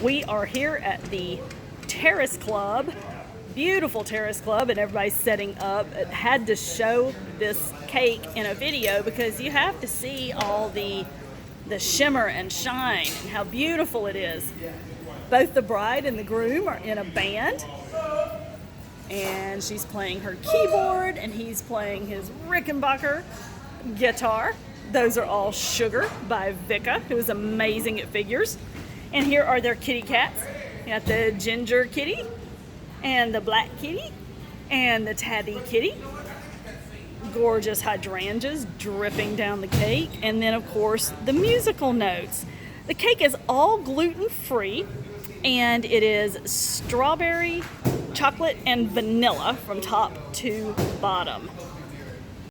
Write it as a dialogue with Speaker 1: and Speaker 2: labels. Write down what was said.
Speaker 1: We are here at the Terrace Club, beautiful Terrace Club, and everybody's setting up. It had to show this cake in a video because you have to see all the shimmer and shine and how beautiful it is. Both the bride and the groom are in a band, and she's playing her keyboard and he's playing his Rickenbacker guitar. Those are all Sugar by Vika, who is amazing at figures. And here are their kitty cats. You got the ginger kitty and the black kitty and the tabby kitty. Gorgeous hydrangeas dripping down the cake. And then, of course, the musical notes. The cake is all gluten-free, and it is strawberry, chocolate, and vanilla from top to bottom.